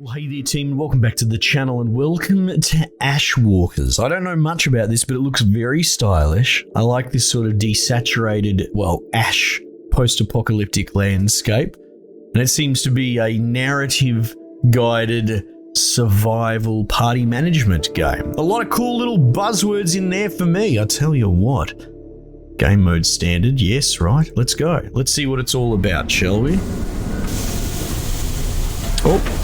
Well, hey there team, welcome back to the channel and welcome to Ashwalkers. I don't know much about this, but it looks very stylish. I like this sort of desaturated, well, ash post-apocalyptic landscape. And it seems to be a narrative-guided survival party management game. A lot of cool little buzzwords in there for me, I tell you what. Game mode standard, yes, right, let's go. Let's see what it's all about, shall we? Oh.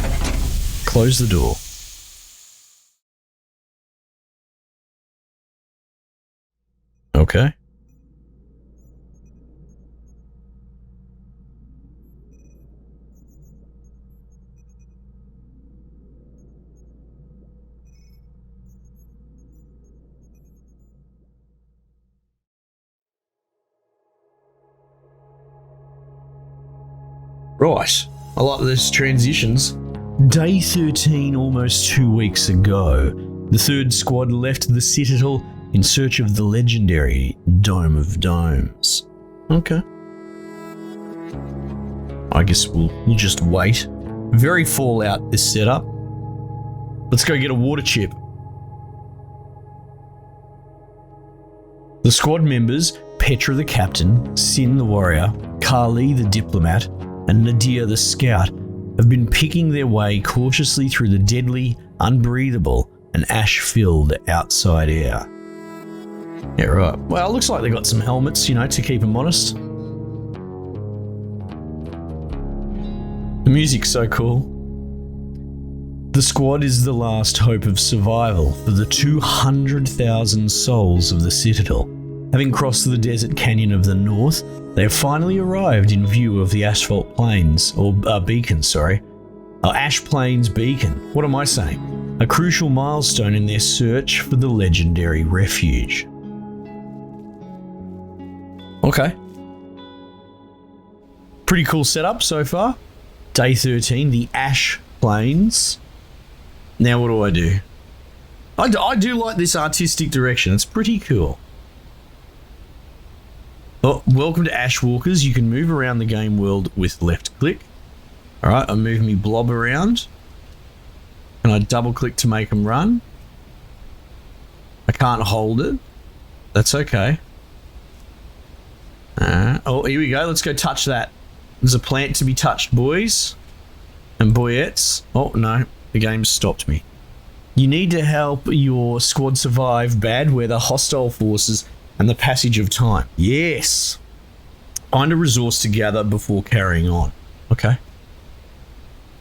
Close the door. Okay. Right. I like these transitions. Day 13, almost 2 weeks ago, the third squad left the Citadel in search of the legendary Dome of Domes. Okay. I guess we'll just wait. Very Fallout, this setup. Let's go get a water chip. The squad members, Petra the captain, Sin the warrior, Carly the diplomat, and Nadia the scout, have been picking their way cautiously through the deadly, unbreathable, and ash-filled outside air. Yeah, right. Well, it looks like they got some helmets, you know, to keep them honest. The music's so cool. The squad is the last hope of survival for the 200,000 souls of the Citadel. Having crossed the desert canyon of the north, they have finally arrived in view of the asphalt plains, or beacon, sorry. Ash Plains Beacon, what am I saying? A crucial milestone in their search for the legendary refuge. Okay. Pretty cool setup so far. Day 13, the Ash Plains. Now what do? I do like this artistic direction, it's pretty cool. Oh, welcome to Ashwalkers. You can move around the game world with left click. Alright, I'm moving me blob around. Can I double click to make them run? I can't hold it. That's okay. Oh, here we go. Let's go touch that. There's a plant to be touched, boys and boyettes. Oh, no. The game stopped me. You need to help your squad survive bad weather, hostile forces, and the passage of time. Yes. Find a resource to gather before carrying on. Okay.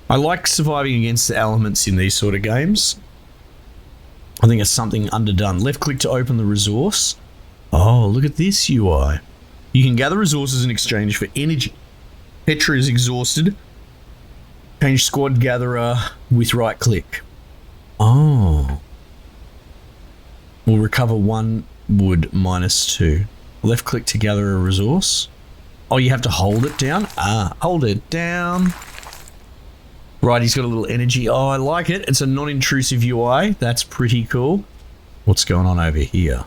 I like surviving against the elements in these sort of games. I think it's something underdone. Left click to open the resource. Oh, look at this UI. You can gather resources in exchange for energy. Petra is exhausted. Change squad gatherer with right click. Oh. We'll recover 1 wood -2. Left click to gather a resource. Oh, you have to hold it down? Ah, hold it down. Right, he's got a little energy. Oh, I like it. It's a non-intrusive UI. That's pretty cool. What's going on over here?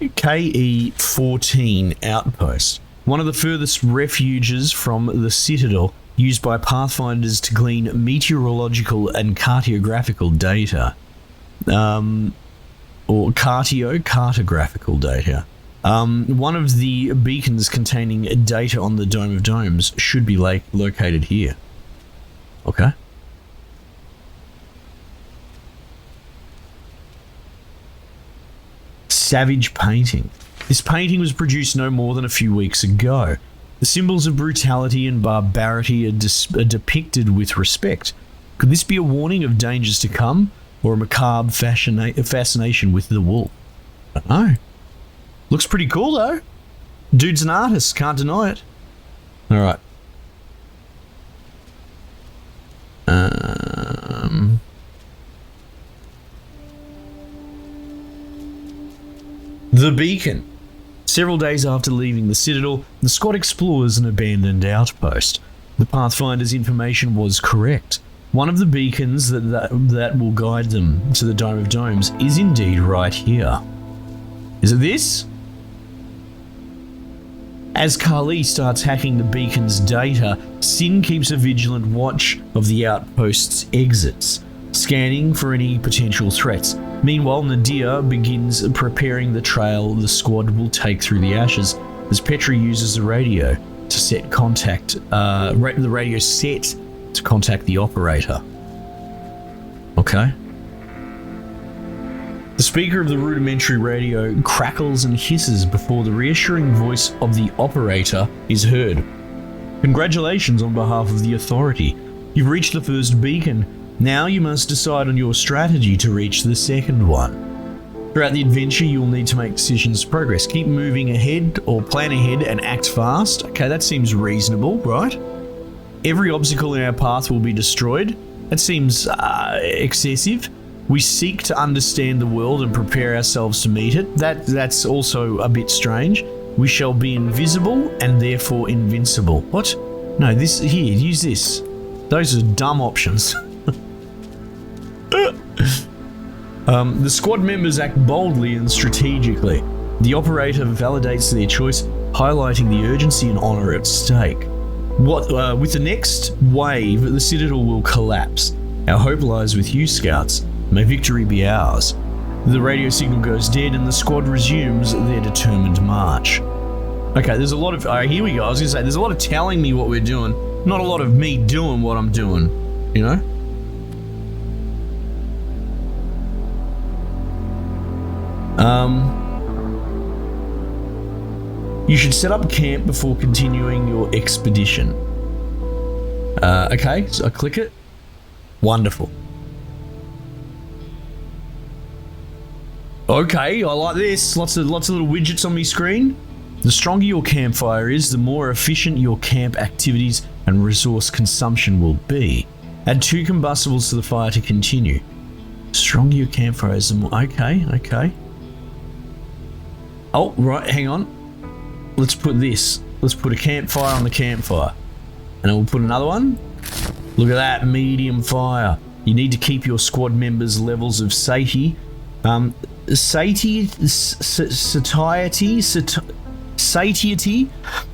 KE-14 Outpost. One of the furthest refuges from the Citadel, used by Pathfinders to glean meteorological and cartographical data. Or cartographical data. One of the beacons containing data on the Dome of Domes should be located here. Okay. Savage painting. This painting was produced no more than a few weeks ago. The symbols of brutality and barbarity are depicted with respect. Could this be a warning of dangers to come, or a macabre fascination with the wolf? I don't know. Looks pretty cool though. Dude's an artist, can't deny it. Alright. The beacon. Several days after leaving the Citadel, the squad explores an abandoned outpost. The Pathfinder's information was correct. One of the beacons that will guide them to the Dome of Domes is indeed right here. Is it this? As Carly starts hacking the beacon's data, Sin keeps a vigilant watch of the outpost's exits, scanning for any potential threats. Meanwhile, Nadia begins preparing the trail the squad will take through the ashes as Petra uses the radio to set contact, the radio set to contact the operator. Okay. The speaker of the rudimentary radio crackles and hisses before the reassuring voice of the operator is heard. Congratulations on behalf of the authority. You've reached the first beacon. Now you must decide on your strategy to reach the second one. Throughout the adventure, you'll need to make decisions to progress. Keep moving ahead or plan ahead and act fast. Okay, that seems reasonable, right? Every obstacle in our path will be destroyed. That seems excessive. We seek to understand the world and prepare ourselves to meet it. That's also a bit strange. We shall be invisible and therefore invincible. What? No, this here, use this. Those are dumb options. The squad members act boldly and strategically. The operator validates their choice, highlighting the urgency and honor at stake. With the next wave, the Citadel will collapse. Our hope lies with you, scouts. May victory be ours. The radio signal goes dead and the squad resumes their determined march. Okay, there's a lot of... here we go. I was going to say, there's a lot of telling me what we're doing, not a lot of me doing what I'm doing, you know? You should set up camp before continuing your expedition. Okay, so I click it. Wonderful. Okay, I like this. Lots of little widgets on my screen. The stronger your campfire is, the more efficient your camp activities and resource consumption will be. Add 2 combustibles to the fire to continue. Stronger your campfire is, the more... Okay. Oh, right, hang on. Let's put this. Let's put a campfire on the campfire. And then we'll put another one. Look at that, medium fire. You need to keep your squad members' levels of satiety. Satiety.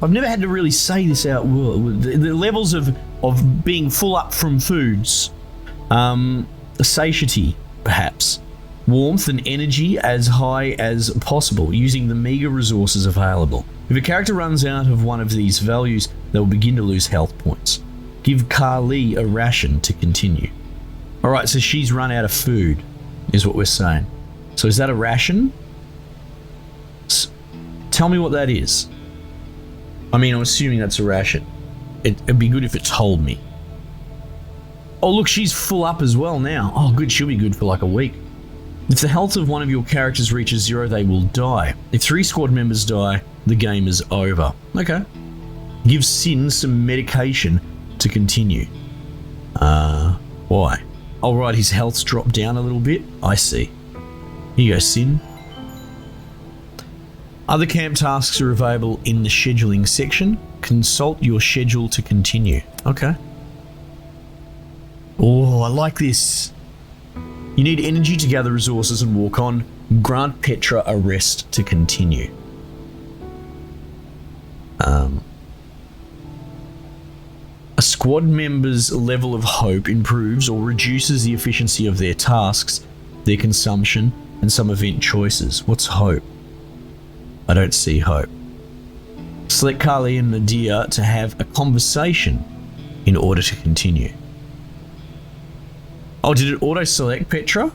I've never had to really say this out. The levels of being full up from foods. Satiety, perhaps. Warmth and energy as high as possible, using the meager resources available. If a character runs out of one of these values, they will begin to lose health points. Give Carly a ration to continue. Alright, so she's run out of food, is what we're saying. So is that a ration? Tell me what that is. I mean, I'm assuming that's a ration. It'd be good if it told me. Oh look, she's full up as well now. Oh good, she'll be good for like a week. If the health of one of your characters reaches 0, they will die. If 3 squad members die, the game is over. Okay. Give Sin some medication to continue. Why? Oh right, his health's dropped down a little bit. I see. Here you go, Sin. Other camp tasks are available in the scheduling section. Consult your schedule to continue. Okay. Oh, I like this. You need energy to gather resources and walk on. Grant Petra a rest to continue. A squad member's level of hope improves or reduces the efficiency of their tasks, their consumption, and some event choices. What's hope? I don't see hope. Select Carly and Nadia to have a conversation in order to continue. Oh, did it auto-select Petra?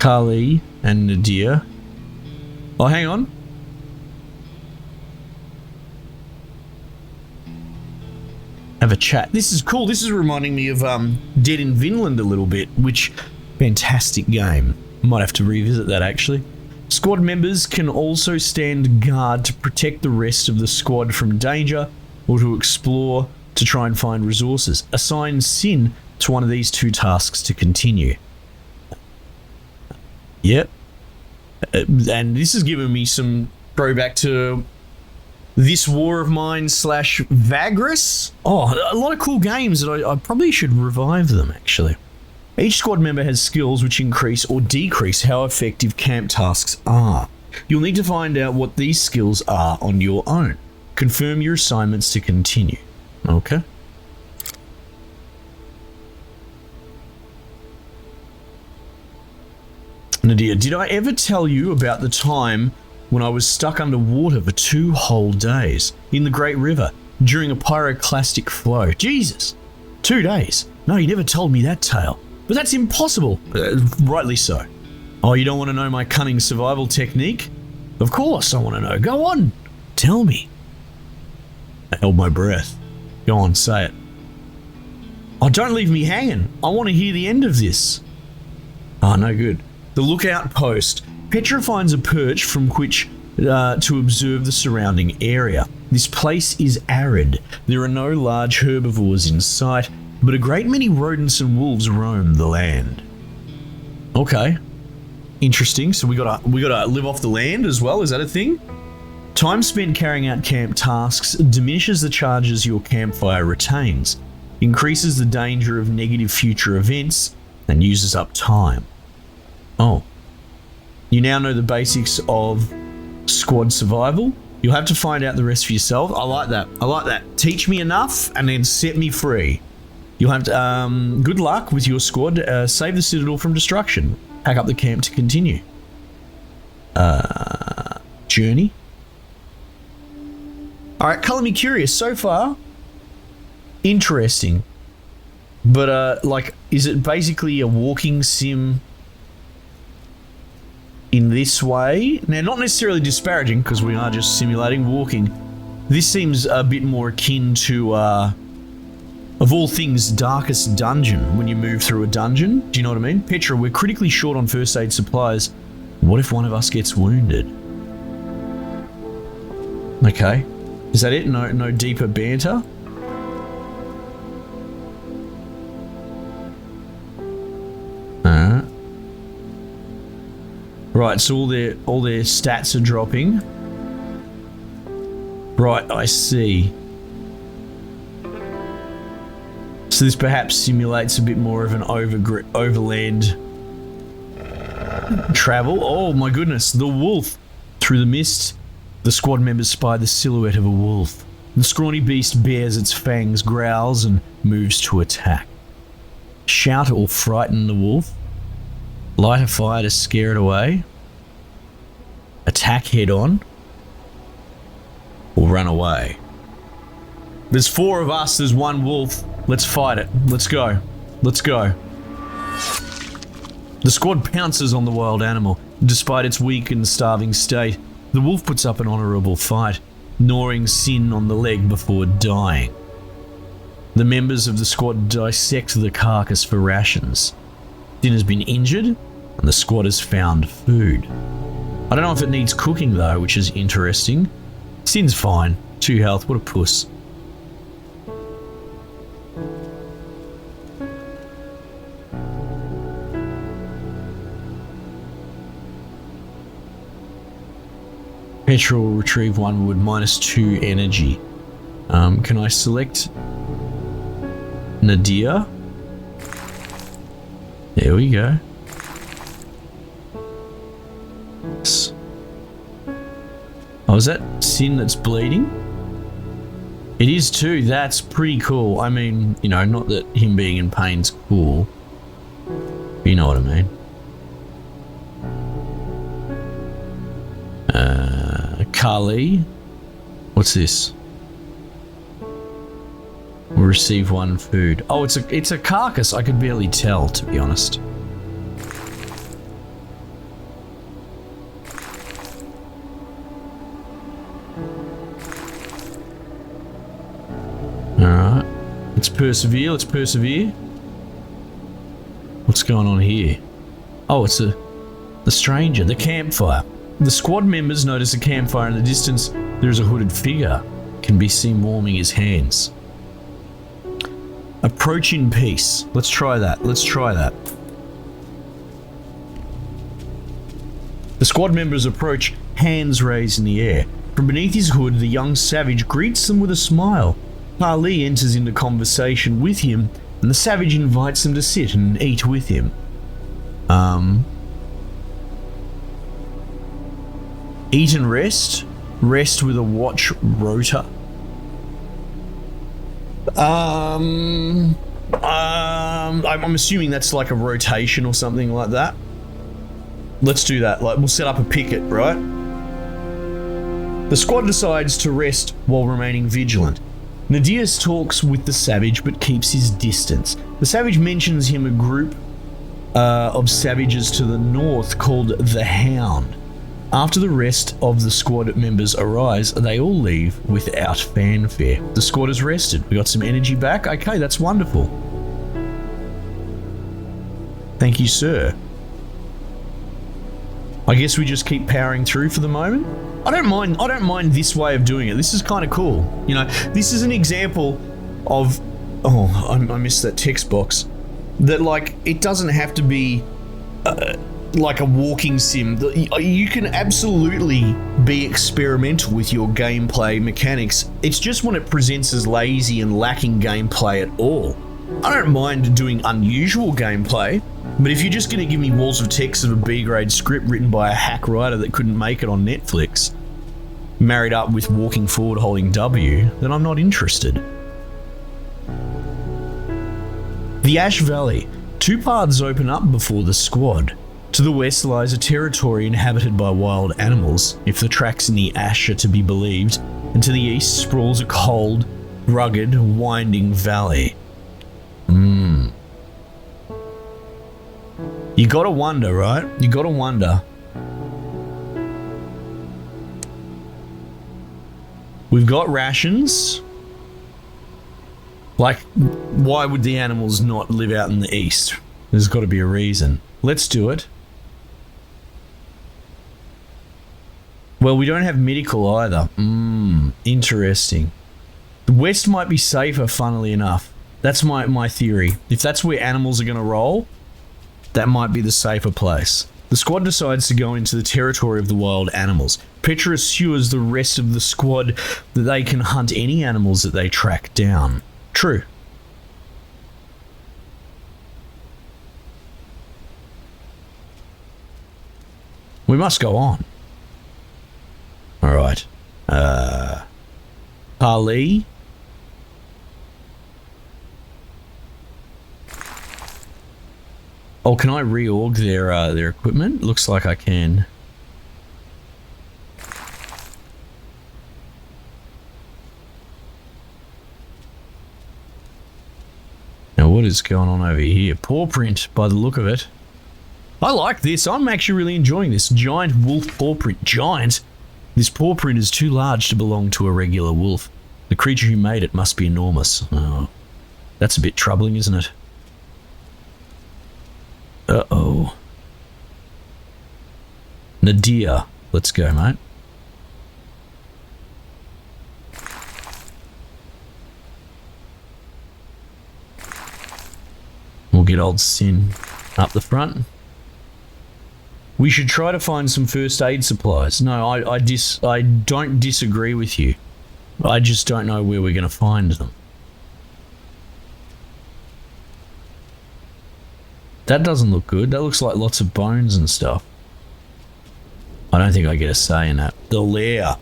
Carly and Nadia. Oh, hang on. Have a chat. This is cool. This is reminding me of Dead in Vinland a little bit, which fantastic game. Might have to revisit that actually. Squad members can also stand guard to protect the rest of the squad from danger or to explore to try and find resources. Assign Sin to one of these 2 tasks to continue. Yep. And this has given me some throwback to This War of Mine / Vagris. Oh, a lot of cool games that I probably should revive them, actually. Each squad member has skills which increase or decrease how effective camp tasks are. You'll need to find out what these skills are on your own. Confirm your assignments to continue. Okay. Nadia, did I ever tell you about the time when I was stuck underwater for 2 whole days in the Great River during a pyroclastic flow? Jesus! 2 days? No, you never told me that tale. But that's impossible. Rightly so. Oh, you don't want to know my cunning survival technique? Of course I want to know. Go on. Tell me. I held my breath. Go on, say it. Oh, don't leave me hanging. I want to hear the end of this. Oh, no good. The lookout post. Petra finds a perch from which to observe the surrounding area. This place is arid. There are no large herbivores in sight, but a great many rodents and wolves roam the land. Okay. Interesting. So we gotta live off the land as well. Is that a thing? Time spent carrying out camp tasks diminishes the charges your campfire retains, increases the danger of negative future events, and uses up time. Oh. You now know the basics of squad survival. You'll have to find out the rest for yourself. I like that. I like that. Teach me enough and then set me free. You'll have to, good luck with your squad. Save the Citadel from destruction. Pack up the camp to continue. Journey. Alright, color me curious. So far, interesting. But, like, is it basically a walking sim in this way? Now, not necessarily disparaging, because we are just simulating walking. This seems a bit more akin to, of all things, Darkest Dungeon, when you move through a dungeon. Do you know what I mean? Petra, we're critically short on first aid supplies. What if one of us gets wounded? Okay. Is that it? No deeper banter? Right, so all their stats are dropping. Right, I see. So this perhaps simulates a bit more of an overland travel. Oh my goodness, the wolf. Through the mist, the squad members spy the silhouette of a wolf. The scrawny beast bares its fangs, growls, and moves to attack. Shout or frighten the wolf. Light a fire to scare it away. Attack head on. Or run away. There's 4 of us, there's 1 wolf. Let's fight it. Let's go. Let's go. The squad pounces on the wild animal. Despite its weak and starving state, the wolf puts up an honourable fight, gnawing Sin on the leg before dying. The members of the squad dissect the carcass for rations. Sin has been injured, and the squad has found food. I don't know if it needs cooking though, which is interesting. Sin's fine. 2 health, what a puss. Petra will retrieve 1 wood, -2 energy. Can I select Nadia? There we go. Oh, is that Sin that's bleeding? It is too. That's pretty cool. I mean, you know, not that him being in pain's cool. But you know what I mean. Kali. What's this? We'll receive 1 food. Oh, it's a carcass. I could barely tell, to be honest. Alright. Let's persevere. Let's persevere. What's going on here? Oh, it's the stranger, the campfire. The squad members notice a campfire in the distance. There is a hooded figure. Can be seen warming his hands. Approach in peace. Let's try that. Let's try that. The squad members approach, hands raised in the air. From beneath his hood, the young savage greets them with a smile. Ali enters into conversation with him, and the savage invites them to sit and eat with him. Eat and rest? Rest with a watch rotor? I'm assuming that's like a rotation or something like that. Let's do that. Like, we'll set up a picket, right? The squad decides to rest while remaining vigilant. Nadias talks with the savage but keeps his distance. The savage mentions him a group of savages to the north called the Hound. After the rest of the squad members arise, they all leave without fanfare. The squad is rested. We got some energy back. Okay, that's wonderful. Thank you, sir. I guess we just keep powering through for the moment. I don't mind this way of doing it. This is kind of cool. You know, this is an example of... Oh, I missed that text box. That, like, it doesn't have to be... like a walking sim. You can absolutely be experimental with your gameplay mechanics. It's just when it presents as lazy and lacking gameplay at all. I don't mind doing unusual gameplay, but if you're just going to give me walls of text of a B-grade script written by a hack writer that couldn't make it on Netflix, married up with walking forward holding W, then I'm not interested. The Ash Valley. 2 paths open up before the squad. To the west lies a territory inhabited by wild animals, if the tracks in the ash are to be believed, and to the east sprawls a cold, rugged, winding valley. You gotta wonder, right? You gotta wonder. We've got rations. Like, why would the animals not live out in the east? There's got to be a reason. Let's do it. Well, we don't have medical either. Interesting. The west might be safer, funnily enough. That's my theory. If that's where animals are going to roll, that might be the safer place. The squad decides to go into the territory of the wild animals. Petra assures the rest of the squad that they can hunt any animals that they track down. True. We must go on. Alright. Ali? Oh, can I reorg their equipment? Looks like I can. Now what is going on over here? Paw print, by the look of it. I like this. I'm actually really enjoying this. Giant wolf paw print. Giant? This paw print is too large to belong to a regular wolf. The creature who made it must be enormous. Oh, that's a bit troubling, isn't it? Uh-oh. Nadia. Let's go, mate. We'll get old Sin up the front. We should try to find some first aid supplies. No, I don't disagree with you. I just don't know where we're going to find them. That doesn't look good. That looks like lots of bones and stuff. I don't think I get a say in that. The lair.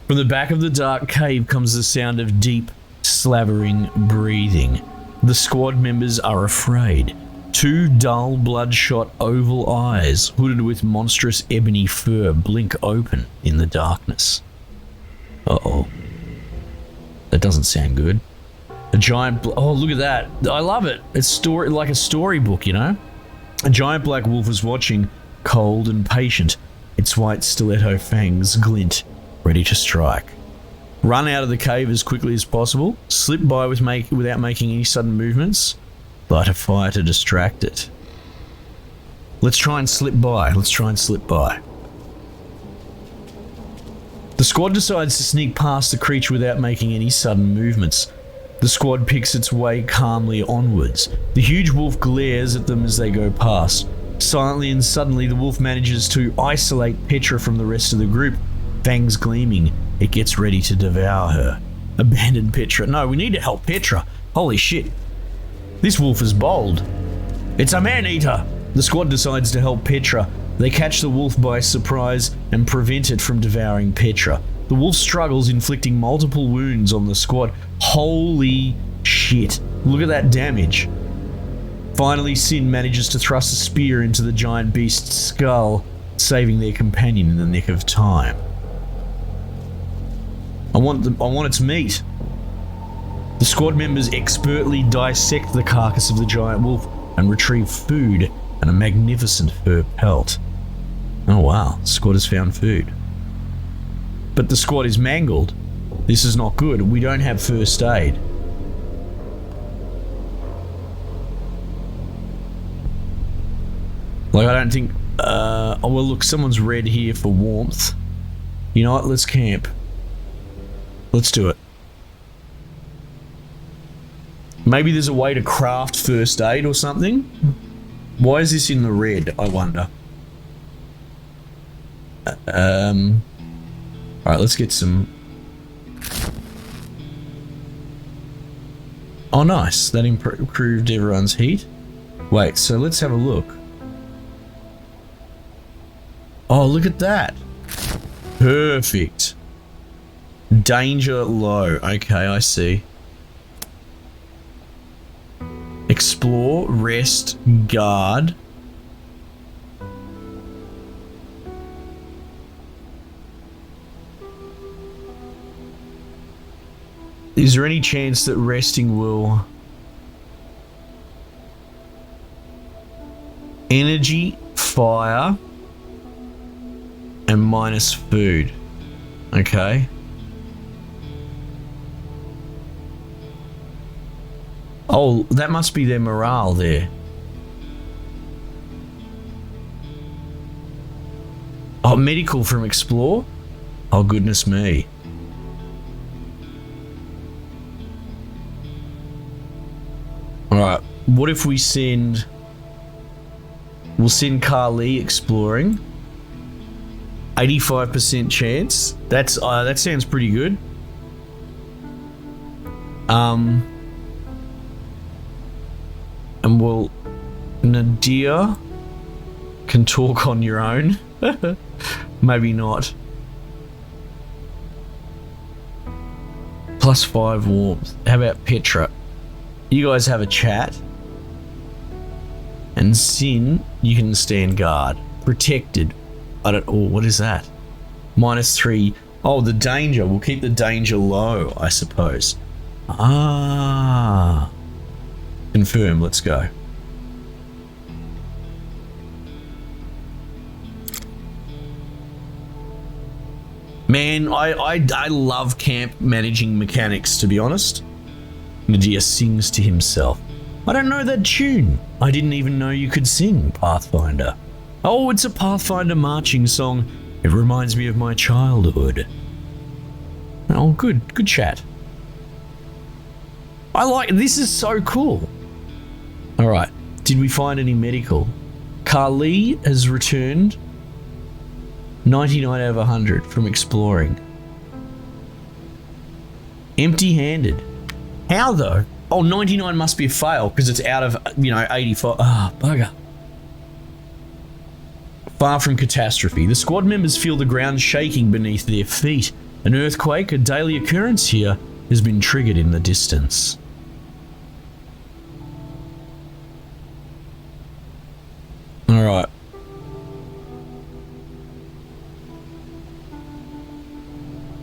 From the back of the dark cave comes the sound of deep, slavering breathing. The squad members are afraid. 2 dull, bloodshot oval eyes, hooded with monstrous ebony fur, blink open in the darkness. Uh-oh. That doesn't sound good. A giant... oh, look at that. I love it. It's like a storybook, you know? A giant black wolf is watching, cold and patient. Its white stiletto fangs glint, ready to strike. Run out of the cave as quickly as possible. Slip by without making any sudden movements. Light a fire to distract it. Let's try and slip by. Let's try and slip by. The squad decides to sneak past the creature without making any sudden movements. The squad picks its way calmly onwards. The huge wolf glares at them as they go past. Silently and suddenly, the wolf manages to isolate Petra from the rest of the group, fangs gleaming. it gets ready to devour her. Abandon Petra. No, we need to help Petra. Holy shit. This wolf is bold. It's a man-eater. The squad decides to help Petra. They catch the wolf by surprise and prevent it from devouring Petra. The wolf struggles, inflicting multiple wounds on the squad. Holy shit. Look at that damage. Finally, Sin manages to thrust a spear into the giant beast's skull, saving their companion in the nick of time. I want its meat. The squad members expertly dissect the carcass of the giant wolf and retrieve food and a magnificent fur pelt. Oh wow, the squad has found food. But the squad is mangled. This is not good. We don't have first aid. Like, I don't think... oh, well, look, someone's red here for warmth. You know what? Let's camp. Let's do it. Maybe there's a way to craft first aid or something? Why is this in the red, I wonder? Alright, let's get some... Oh, nice. That improved everyone's heat. Wait, so let's have a look. Oh, look at that. Perfect. Danger low. Okay, I see. Explore, rest, guard. Is there any chance that resting will... Energy, fire, and minus food. Okay. Oh, that must be their morale there. Oh, medical from Explore? Oh, goodness me. Alright, what if we send... We'll send Carly exploring. 85% chance. That's that sounds pretty good. And well, Nadia can talk on your own. Maybe not. +5 warmth. How about Petra? You guys have a chat. And Sin, you can stand guard. Protected. I don't... Oh, what is that? -3. Oh, the danger. We'll keep the danger low, I suppose. Ah. Confirm. Let's go. Man, I love camp managing mechanics, to be honest. Nadia sings to himself. I don't know that tune. I didn't even know you could sing, Pathfinder. Oh, it's a Pathfinder marching song. It reminds me of my childhood. Oh, good chat. I like... This is so cool. Alright, did we find any medical? Carly has returned 99 out of 100 from exploring. Empty-handed. How though? Oh, 99 must be a fail because it's out of, 85. Ah, bugger. Far from catastrophe, the squad members feel the ground shaking beneath their feet. An earthquake, a daily occurrence here, has been triggered in the distance. Alright.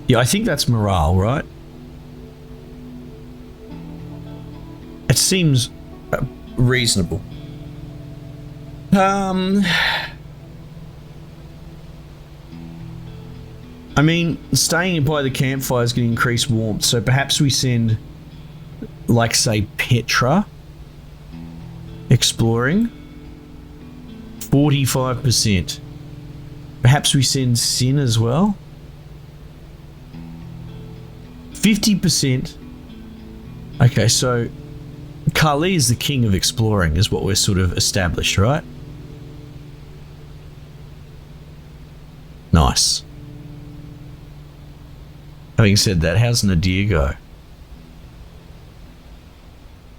Yeah, I think that's morale, right? It seems reasonable. I mean, staying by the campfire is going to increase warmth, so perhaps we send, like, say, Petra exploring. 45%. Perhaps we send Sin as well. 50%. Okay, so Carly is the king of exploring, is what we're sort of established, right? Nice. Having said that, how's Nadir go?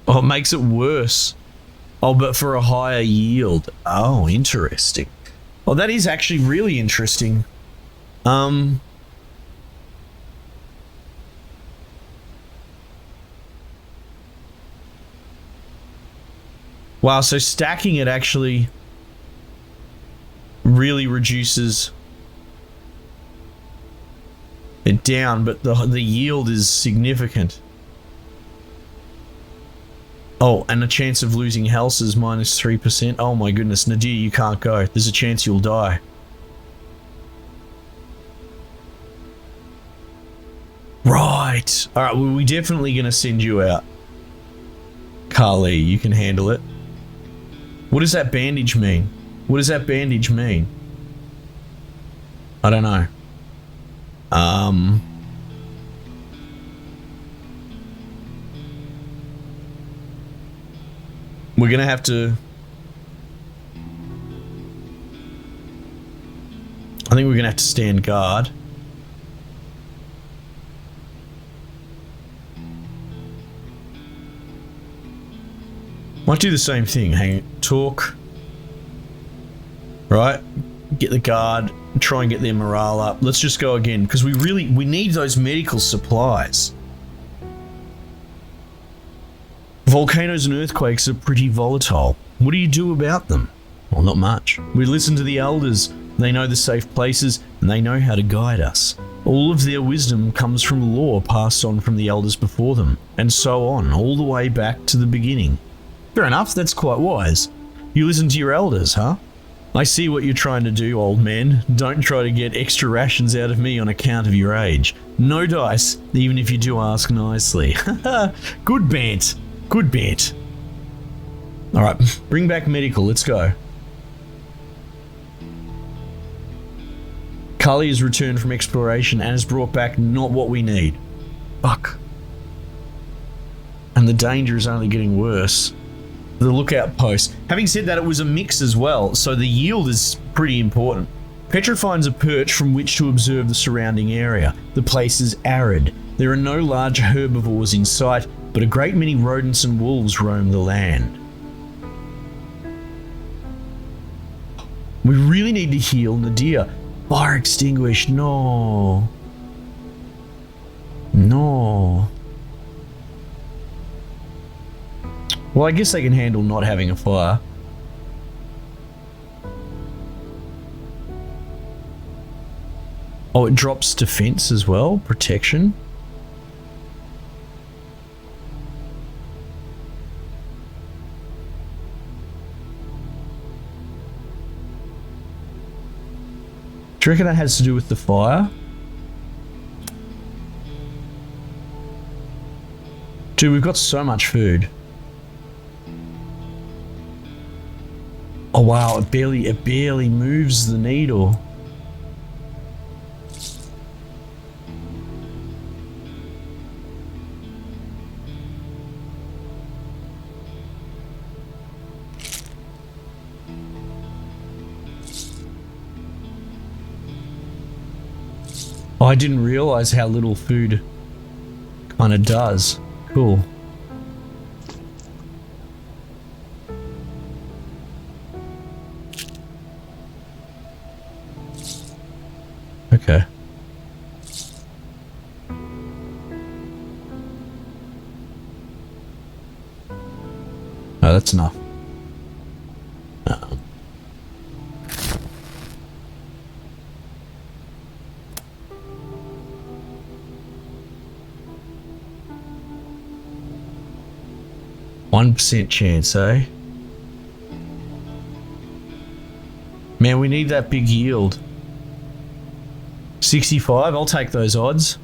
Oh, it makes it worse. Oh, but for a higher yield. Oh, interesting. Oh, that is actually really interesting. Wow, so stacking it actually really reduces it down, but the yield is significant. Oh, and the chance of losing health is -3%. Oh my goodness, Nadir, you can't go. There's a chance you'll die. Right. Alright, well, we're definitely going to send you out. Carly, you can handle it. What does that bandage mean? What does that bandage mean? I don't know. We're gonna have to... I think we're gonna have to stand guard. Might do the same thing. Talk. Right? Get the guard. Try and get their morale up. Let's just go again, because we need those medical supplies. Volcanoes and earthquakes are pretty volatile. What do you do about them? Well, not much. We listen to the elders. They know the safe places, and they know how to guide us. All of their wisdom comes from lore passed on from the elders before them, and so on, all the way back to the beginning. Fair enough, that's quite wise. You listen to your elders, huh? I see what you're trying to do, old man. Don't try to get extra rations out of me on account of your age. No dice, even if you do ask nicely. Good bant. Good bant. Alright, bring back medical, let's go. Cully has returned from exploration and has brought back not what we need. Fuck. And the danger is only getting worse. The lookout post. Having said that, it was a mix as well, so the yield is pretty important. Petra finds a perch from which to observe the surrounding area. The place is arid. There are no large herbivores in sight, but a great many rodents and wolves roam the land. We really need to heal Nadir. Fire extinguished. No. No. Well, I guess they can handle not having a fire. Oh, it drops defense as well, protection. Do you reckon that has to do with the fire? Dude, we've got so much food. Oh wow, it barely moves the needle. Oh, I didn't realize how little food kind of does. Cool. Okay. Oh, that's enough. 1% chance, eh? Man, we need that big yield. 65, I'll take those odds.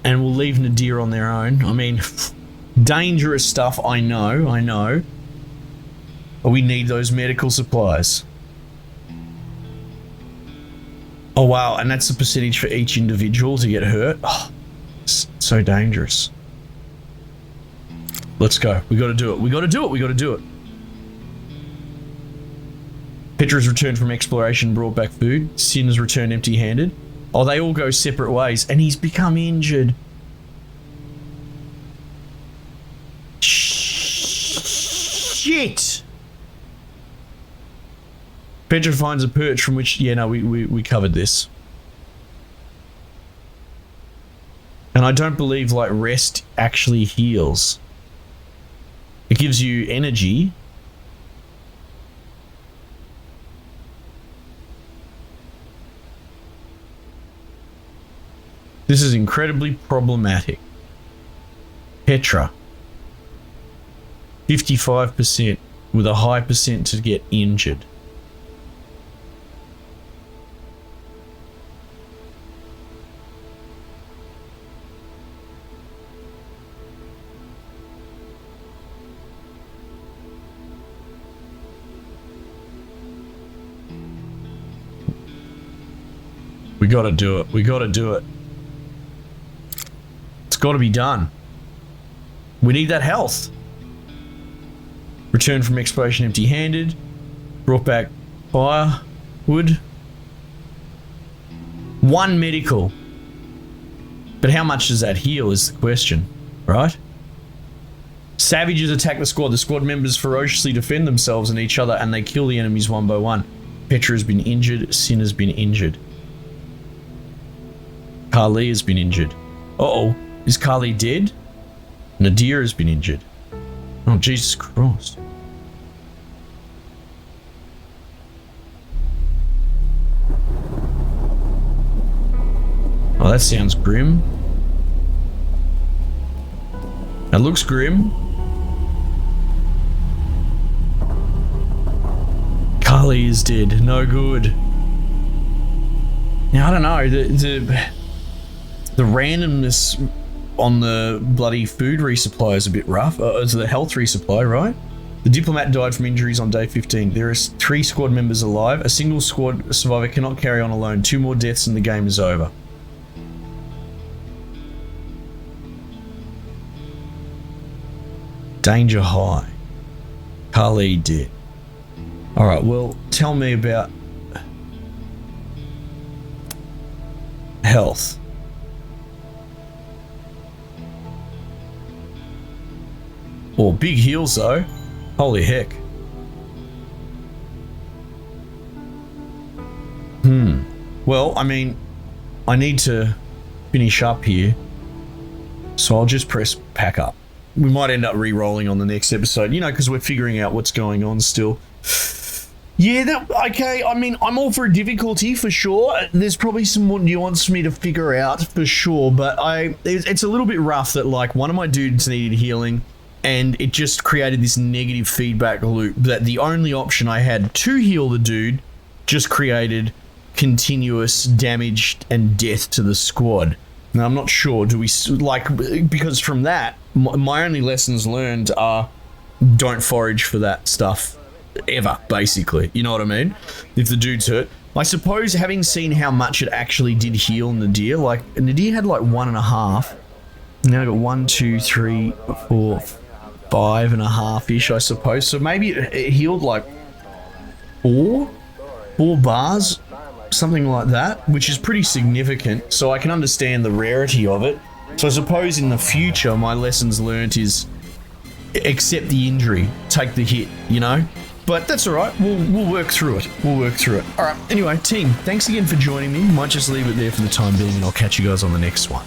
And we'll leave Nadir on their own. I mean, dangerous stuff, I know. But we need those medical supplies. Oh wow, and that's the percentage for each individual to get hurt. Oh, it's so dangerous. Let's go. We gotta do it. We gotta do it. Petra's returned from exploration, brought back food. Sin has returned empty-handed. Oh, they all go separate ways, and he's become injured. Shit! Petra finds a perch from which... Yeah, no, we covered this. And I don't believe, like, rest actually heals. It gives you energy. This is incredibly problematic. Petra. 55% with a high percent to get injured. We gotta do it. We gotta do it. It's gotta be done. We need that health. Returned from exploration empty-handed. Brought back firewood. 1 medical. But how much does that heal is the question, right? Savages attack the squad. The squad members ferociously defend themselves and each other, and they kill the enemies one by one. Petra has been injured. Sin has been injured. Carly has been injured. Uh-oh. Is Carly dead? Nadir has been injured. Oh, Jesus Christ. Oh, that sounds grim. That looks grim. Carly is dead. No good. Now, I don't know. The randomness on the bloody food resupply is a bit rough. It's the health resupply, right? The diplomat died from injuries on day 15. There are 3 squad members alive. A single squad survivor cannot carry on alone. 2 more deaths and the game is over. Danger high. Carly dead. Alright, well, tell me about health. Oh, big heals though. Holy heck. Well, I mean, I need to finish up here. So I'll just press pack up. We might end up re-rolling on the next episode, you know, because we're figuring out what's going on still. Yeah, okay, I mean, I'm all for a difficulty for sure. There's probably some more nuance for me to figure out for sure, but it's a little bit rough that, like, one of my dudes needed healing, and it just created this negative feedback loop that the only option I had to heal the dude just created continuous damage and death to the squad. Now, I'm not sure, do we, like, because from that, my only lessons learned are don't forage for that stuff ever, basically. You know what I mean? If the dude's hurt. I suppose having seen how much it actually did heal Nadir, like, Nadir had like 1.5. Now I got 1, 2, 3, 4, 5.5-ish, I suppose. So maybe it healed like 4 bars, something like that, which is pretty significant. So I can understand the rarity of it. So I suppose in the future, my lessons learnt is accept the injury, take the hit, you know? But that's all right. We'll work through it. We'll work through it. All right. Anyway, team, thanks again for joining me. Might just leave it there for the time being, and I'll catch you guys on the next one.